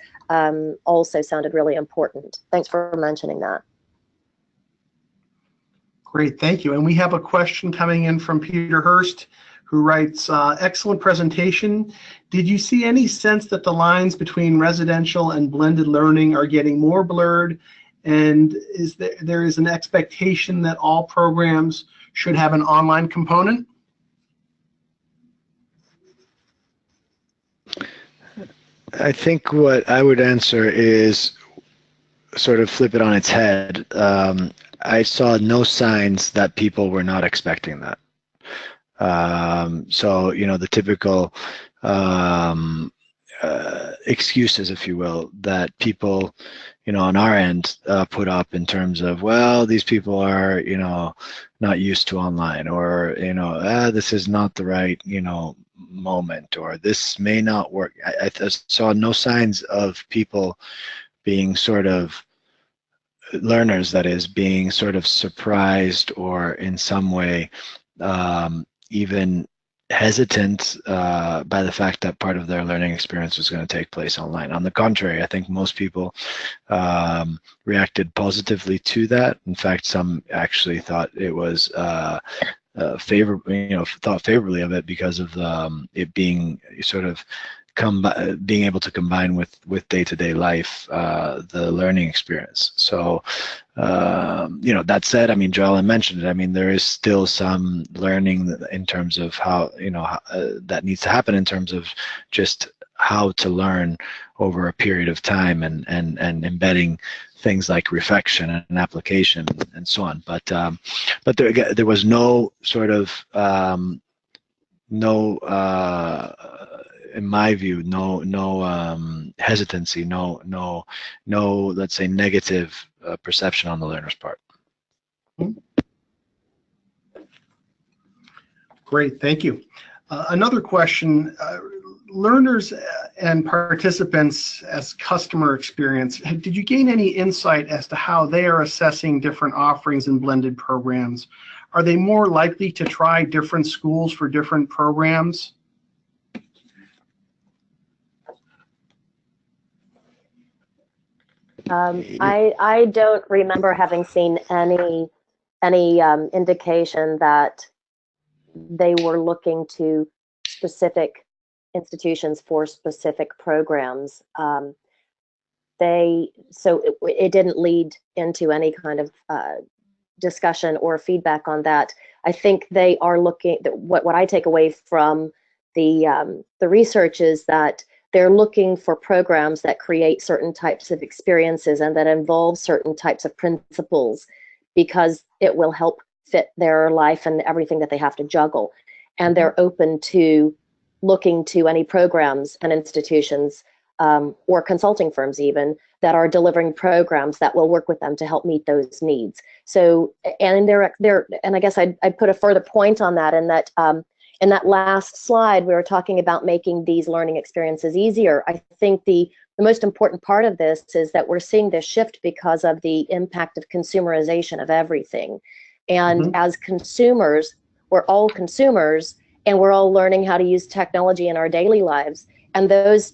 also sounded really important. Thanks for mentioning that. Great, thank you. And we have a question coming in from Peter Hurst, who writes, excellent presentation. Did you see any sense that the lines between residential and blended learning are getting more blurred? And is there is an expectation that all programs should have an online component? I think what I would answer is sort of flip it on its head. I saw no signs that people were not expecting that. So, you know, the typical excuses, if you will, that people, you know, on our end put up in terms of, well, these people are, you know, not used to online, or, you know, this is not the right, you know, moment, or this may not work. I saw no signs of people being sort of, learners that is, being sort of surprised or in some way even hesitant by the fact that part of their learning experience was going to take place online. On the contrary, I think most people reacted positively to that. In fact, some actually thought it was thought favorably of it because of it being sort of being able to combine with day-to-day life the learning experience. So you know, that said, I mean, JoEllyn mentioned it. I mean, there is still some learning in terms of how, you know, that needs to happen in terms of just how to learn over a period of time, and embedding things like reflection and application and so on. But there was no sort of in my view, no hesitancy, no, let's say, negative perception on the learner's part. Great, thank you. Another question, learners and participants as customer experience, did you gain any insight as to how they are assessing different offerings in blended programs? Are they more likely to try different schools for different programs? I don't remember having seen any indication that they were looking to specific institutions for specific programs. It didn't lead into any kind of discussion or feedback on that. I think they are looking. What I take away from the research is that they're looking for programs that create certain types of experiences and that involve certain types of principles, because it will help fit their life and everything that they have to juggle. And they're open to looking to any programs and institutions or consulting firms even that are delivering programs that will work with them to help meet those needs. So, and and I guess I'd put a further point on that in that last slide, we were talking about making these learning experiences easier. I think the most important part of this is that we're seeing this shift because of the impact of consumerization of everything. And as consumers, we're all consumers, and we're all learning how to use technology in our daily lives. And those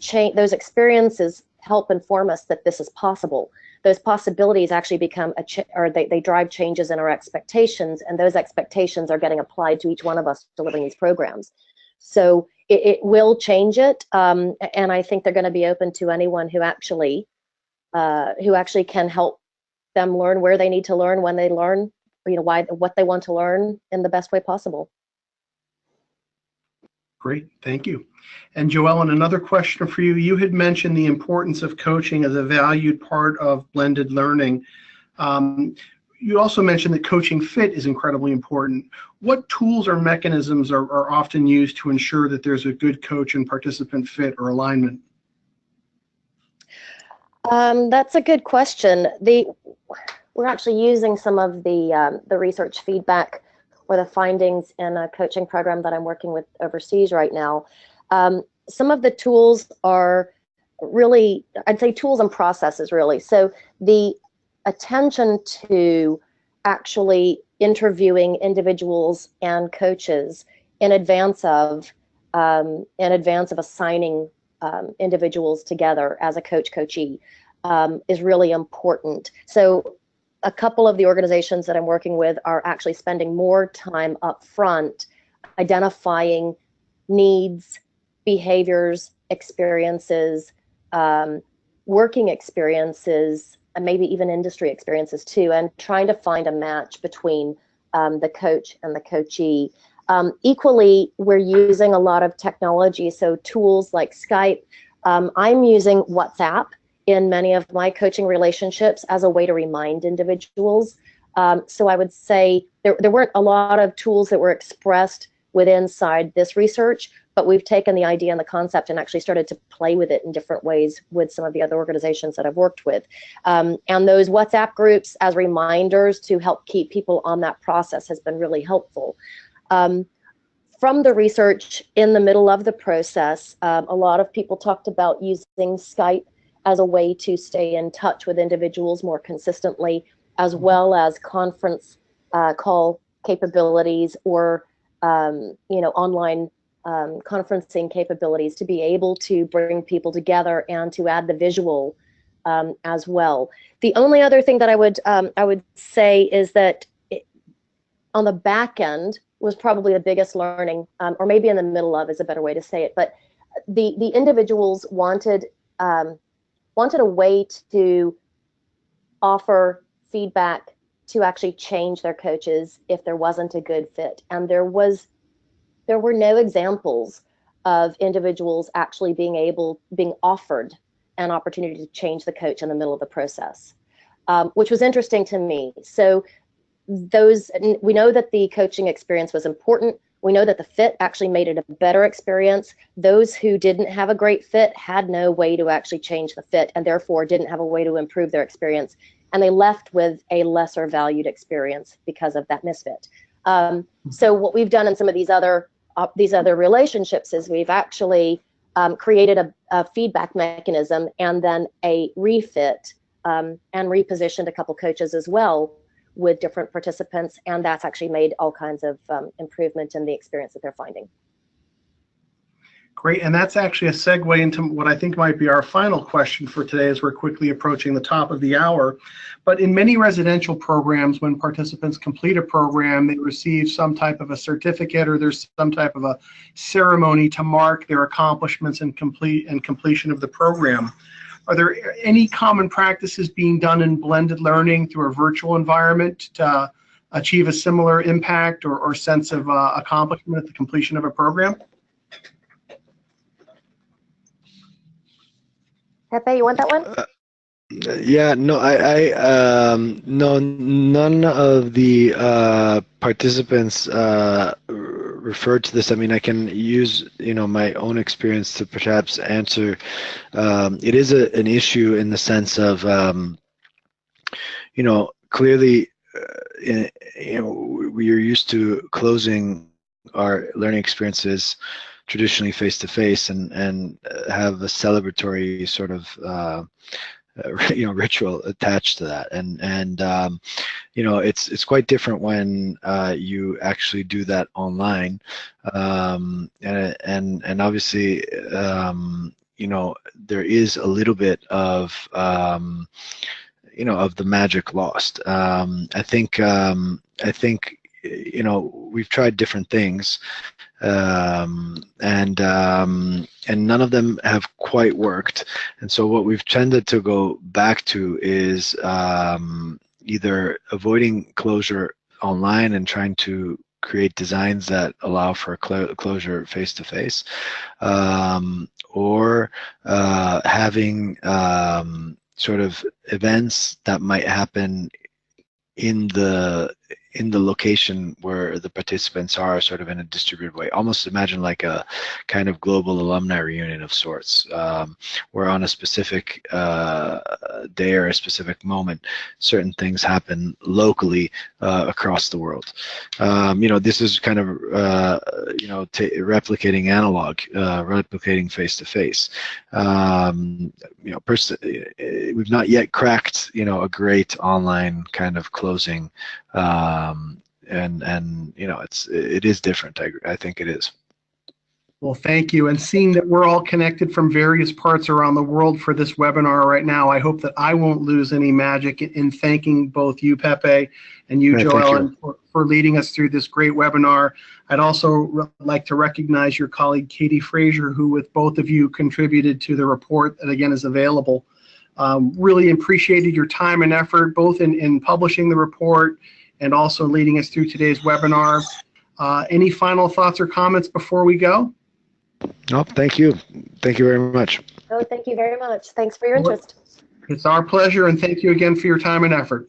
experiences help inform us that this is possible. Those possibilities actually become they drive changes in our expectations, and those expectations are getting applied to each one of us delivering these programs. So it will change it, and I think they're going to be open to anyone who actually can help them learn where they need to learn, when they learn, what they want to learn in the best way possible. Great, thank you. And JoEllyn, another question for you. You had mentioned the importance of coaching as a valued part of blended learning. You also mentioned that coaching fit is incredibly important. What tools or mechanisms are often used to ensure that there's a good coach and participant fit or alignment? That's a good question. We're actually using some of the research feedback or the findings in a coaching program that I'm working with overseas right now. Some of the tools are really, I'd say tools and processes really. So the attention to actually interviewing individuals and coaches in advance of assigning individuals together as a coach-coachee is really important. So a couple of the organizations that I'm working with are actually spending more time up front identifying needs, behaviors, experiences, working experiences, and maybe even industry experiences too, and trying to find a match between the coach and the coachee. Equally, we're using a lot of technology, so tools like Skype. I'm using WhatsApp in many of my coaching relationships as a way to remind individuals. So I would say there weren't a lot of tools that were expressed inside this research, but we've taken the idea and the concept and actually started to play with it in different ways with some of the other organizations that I've worked with. And those WhatsApp groups as reminders to help keep people on that process has been really helpful. From the research in the middle of the process, a lot of people talked about using Skype as a way to stay in touch with individuals more consistently, as well as conference call capabilities or online conferencing capabilities to be able to bring people together and to add the visual as well. The only other thing that I would say is that on the back end was probably the biggest learning, or maybe in the middle of is a better way to say it, but the individuals wanted a way to offer feedback to actually change their coaches if there wasn't a good fit. And there were no examples of individuals actually being offered an opportunity to change the coach in the middle of the process, which was interesting to me. So we know that the coaching experience was important. We know that the fit actually made it a better experience. Those who didn't have a great fit had no way to actually change the fit and therefore didn't have a way to improve their experience. And they left with a lesser valued experience because of that misfit. So what we've done in some of these other relationships is we've actually created a feedback mechanism and then a refit and repositioned a couple coaches as well with different participants, and that's actually made all kinds of improvement in the experience that they're finding. Great, and that's actually a segue into what I think might be our final question for today as we're quickly approaching the top of the hour. But in many residential programs, when participants complete a program, they receive some type of a certificate or there's some type of a ceremony to mark their accomplishments and completion of the program. Are there any common practices being done in blended learning through a virtual environment to achieve a similar impact or sense of accomplishment at the completion of a program? Pepe, you want that one? Yeah, no, no, none of the participants referred to this. I mean, I can use, my own experience to perhaps answer. It is an issue in the sense of, clearly, we are used to closing our learning experiences traditionally face-to-face and have a celebratory sort of ritual attached to that, and it's quite different when you actually do that online, and obviously there is a little bit of of the magic lost. I think we've tried different things, and none of them have quite worked. And so what we've tended to go back to is either avoiding closure online and trying to create designs that allow for closure face-to-face, or having sort of events that might happen in the location where the participants are, sort of in a distributed way. Almost imagine like a kind of global alumni reunion of sorts, where on a specific day or a specific moment, certain things happen locally across the world. This is kind of replicating analog, replicating face-to-face. We've not yet cracked a great online kind of closing, and it is different. I think it is. Well, thank you. And seeing that we're all connected from various parts around the world for this webinar right now, I hope that I won't lose any magic in thanking both you, Pepe, and you, JoEllyn, for leading us through this great webinar. I'd also like to recognize your colleague, Clement-Frazier, who with both of you contributed to the report that, again, is available. Really appreciated your time and effort, both in publishing the report and also leading us through today's webinar. Any final thoughts or comments before we go? No, thank you. Thank you very much. Oh, thank you very much. Thanks for your interest. It's our pleasure, and thank you again for your time and effort.